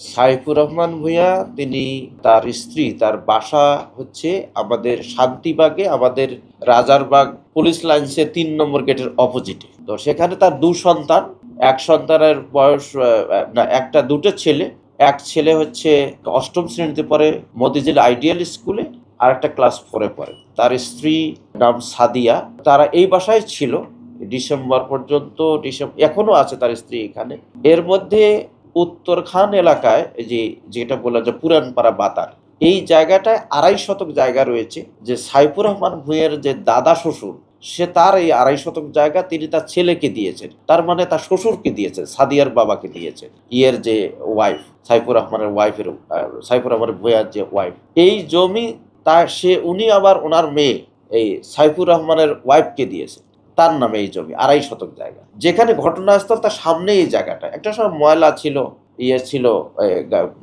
সাইফুর রহমান ভূঁইয়া তিনি তার স্ত্রী তার বাসা হচ্ছে আমাদের শান্তিবাগে, আমাদের রাজারবাগ পুলিশ লাইন্সের ৩ নম্বর গেটের অপোজিটে। তো সেখানে তার সন্তান, এক সন্তানের বয়স না, একটা দুটো ছেলে। এক ছেলে হচ্ছে ৮ম শ্রেণীতে পড়ে মতিঝিল আইডিয়াল স্কুলে, আর একটা ক্লাস 4-এ পড়ে। তার স্ত্রী নাম সাদিয়া। তারা এই বাসায় ছিল ডিসেম্বর পর্যন্ত। এখনো আছে তার স্ত্রী এখানে। এর মধ্যে উত্তরখান এলাকায় যেটা বলা যায় পুরানপাড়া বাতার, এই জায়গাটায় ২.৫ শতক জায়গা রয়েছে। যে সাইফুর রহমান ভূঁইয়ার যে দাদা শ্বশুর, সে তার এই ২.৫ শতক জায়গা তিনি তার ছেলেকে দিয়েছেন, তার মানে তার শ্বশুরকে দিয়েছেন, সাদিয়ার বাবাকে দিয়েছেন, ইয়ের যে ওয়াইফ, সাইফুর রহমানের ওয়াইফের, সাইফুর রহমান ভূঁইয়ার যে ওয়াইফ। এই জমি উনি আবার ওনার মেয়ে এই সাইফুর রহমানের ওয়াইফকে দিয়েছে, তার নামে এই জমি ২.৫ শতক জায়গা। যেখানে ঘটনাস্থল তার সামনে এই জায়গাটা একটা সময় ময়লা ছিল, ছিল,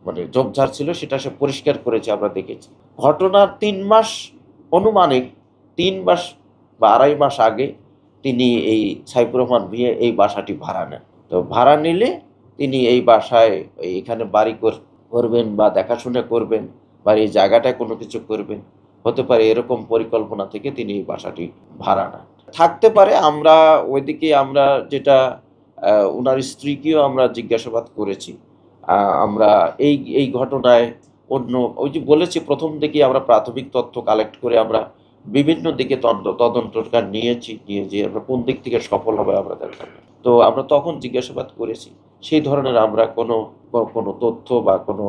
মানে ঝোপঝাড় ছিল, সেটা সে পরিষ্কার করেছে, আমরা দেখেছি। ঘটনার ৩ মাস, অনুমানিক ৩ মাস বা ২.৫ মাস আগে তিনি এই সাইফুর রহমান ভূঁইয়া এই বাসাটি ভাড়া নেন। তো ভাড়া নিলে তিনি এই বাসায় এখানে বাড়ি করবেন বা দেখাশোনা করবেন বা এই জায়গাটায় কোনো কিছু করবেন, হতে পারে এরকম পরিকল্পনা থেকে তিনি এই বাসাটি ভাড়া নেন। থাকতে পারে। আমরা ওইদিকে আমরা যেটা উনার স্ত্রীকেও আমরা জিজ্ঞাসাবাদ করেছি। আমরা এই ঘটনায় অন্য ওই যে বলেছি প্রথম দিকে আমরা প্রাথমিক তথ্য কালেক্ট করে আমরা বিভিন্ন দিকে তদন্তকার নিয়ে যে আমরা কোন দিক থেকে সফল হবে আমরা দেখাবো। তো আমরা তখন জিজ্ঞাসাবাদ করেছি, সেই ধরনের আমরা কোনো কোনো তথ্য বা কোনো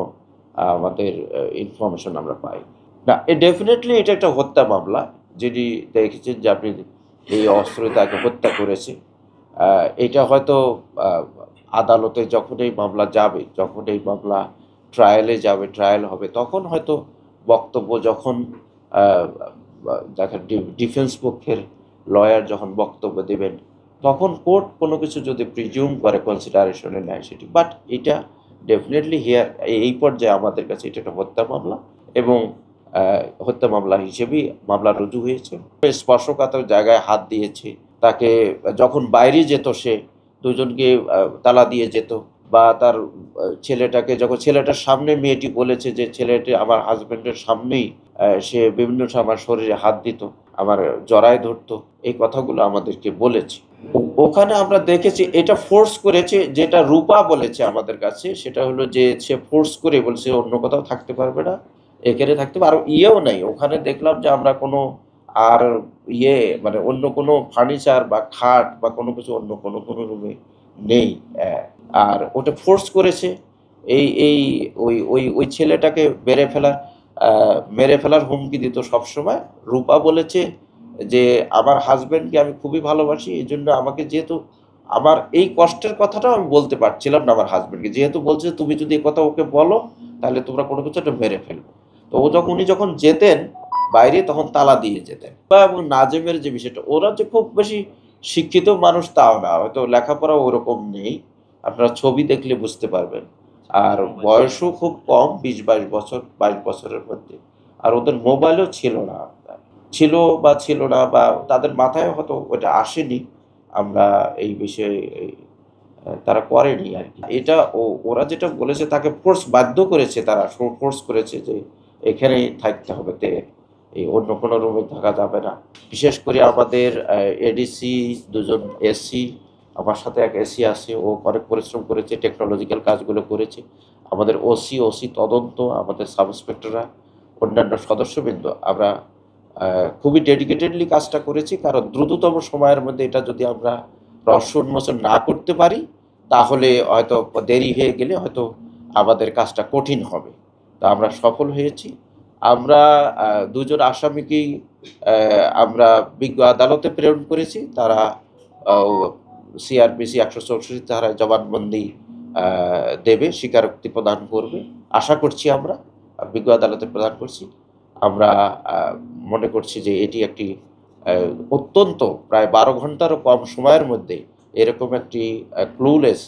আমাদের ইনফরমেশন আমরা পাই না। ডেফিনেটলি এটা একটা হত্যা মামলা। যিনি দেখেছেন যে আপনি এই অস্ত্রে তাকে হত্যা করেছে, এটা হয়তো আদালতে যখন এই মামলা যাবে, যখন এই মামলা ট্রায়ালে যাবে, ট্রায়াল হবে, তখন হয়তো বক্তব্য যখন দেখেন ডিফেন্স পক্ষের লয়ার যখন বক্তব্য দেবেন, তখন কোর্ট কোনো কিছু যদি প্রিজিউম করে কনসিডারেশনে নেয় সেটি। বাট এটা ডেফিনেটলি হিয়ার এই পর্যায়ে আমাদের কাছে এটা একটা হত্যা মামলা, এবং হত্যা মামলা হিসেবেই মামলা রুজু হয়েছে। স্পর্শকাতর জায়গায় হাত দিয়েছে, তাকে যখন বাইরে যেত সে দুজনকে তালা দিয়ে যেত, বা তার ছেলেটাকে যখন ছেলেটার সামনে মেয়েটি বলেছে যে ছেলেটি আমার হাজবেন্ডের সামনেই সে বিভিন্ন সময় আমার শরীরে হাত দিত, আমার জড়ায় ধরতো, এই কথাগুলো আমাদেরকে বলেছে। ওখানে আমরা দেখেছি এটা ফোর্স করেছে, যেটা রূপা বলেছে আমাদের কাছে, সেটা হলো যে সে ফোর্স করে বলছে অন্য কোথাও থাকতে পারবে না, এখানে থাকতে পারো। ইয়েও নাই ওখানে, দেখলাম যে আমরা কোনো আর মানে অন্য কোনো ফার্নিচার বা খাট বা কোনো কিছু অন্য কোনো রুমে নেই। আর ওটা ফোর্স করেছে এই এই ওই ওই ওই ছেলেটাকে মেরে ফেলার হুমকি দিত সবসময়। রূপা বলেছে যে আমার হাজব্যান্ডকে আমি খুবই ভালোবাসি, এই জন্য আমাকে, যেহেতু আমার এই কষ্টের কথাটাও আমি বলতে পারছিলাম না আমার হাজব্যান্ডকে, যেহেতু বলছে তুমি যদি এ কথা ওকে বলো তাহলে তোমরা কোনো কিছু একটা মেরে ফেলবে। তো উনি যখন যেতেন বাইরে তখন তালা দিয়ে যেতেন। এবং নাজেমের যে বিষয়টা, ওরা যে খুব বেশি শিক্ষিত মানুষ তাও না, হয়তো লেখাপড়া ওরকম নেই, আপনারা ছবি দেখলে বুঝতে পারবেন। আর বয়সও খুব কম, 20-22 বছর, 22 বছরের মধ্যে। আর ওদের মোবাইলও ছিল না, ছিল বা ছিল না, বা তাদের মাথায় হয়তো ওটা আসেনি। আমরা এই বিষয়ে তারা করেনি আর কি। এটা ওরা যেটা বলেছে তাকে বাধ্য করেছে, তারা ফোর্স করেছে যে এখানেই থাকতে হবে, এই অন্য কোনো রুমে থাকা যাবে না। বিশেষ করে আমাদের এডিসি, 2জন এসি, আমার সাথে এক এসি আছে, ও অনেক পরিশ্রম করেছে, টেকনোলজিক্যাল কাজগুলো করেছে। আমাদের ওসি তদন্ত, আমাদের সাব ইন্সপেক্টররা, অন্যান্য সদস্যবৃন্দ, আমরা খুবই ডেডিকেটেডলি কাজটা করেছি। কারণ দ্রুততম সময়ের মধ্যে এটা যদি আমরা রহস্য উন্মোচন না করতে পারি, তাহলে হয়তো দেরি হয়ে গেলে হয়তো আমাদের কাজটা কঠিন হবে। তা আমরা সফল হয়েছি। আমরা 2জন আসামিকেই আমরা বিজ্ঞ আদালতে প্রেরণ করেছি। তারা সিআরপিসি 164 ধারায় জবানবন্দি দেবে, স্বীকারোক্তি প্রদান করবে, আশা করছি। আমরা বিজ্ঞ আদালতে প্রদান করছি। আমরা মনে করছি যে এটি একটি অত্যন্ত প্রায় 12 ঘন্টারও কম সময়ের মধ্যে এরকম একটি ক্লুলেস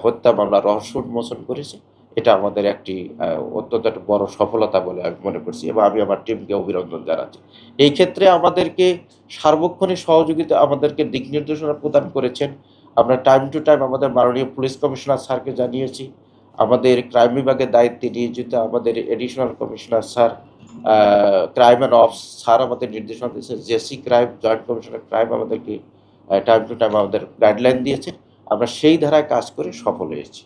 হত্যা মামলা রহস্য উন্মোচন করেছে। এটা আমাদের একটি অত্যন্ত একটা বড় সফলতা বলে আমি মনে করছি, এবং আমি আমার টিমকে অভিনন্দন জানাচ্ছি। এই ক্ষেত্রে আমাদেরকে সার্বক্ষণিক সহযোগিতা, আমাদেরকে দিক নির্দেশনা প্রদান করেছেন। আমরা টাইম টু টাইম আমাদের মাননীয় পুলিশ কমিশনার স্যারকে জানিয়েছি, আমাদের ক্রাইম বিভাগের দায়িত্বে নিয়োজিত আমাদের additional commissioner sir, crime and ops sir আমাদের নির্দেশনা দিয়েছে, JC crime, joint commissioner crime আমাদেরকে টাইম টু টাইম আমাদের গাইডলাইন দিয়েছেন। আমরা সেই ধারায় কাজ করে সফল হয়েছি।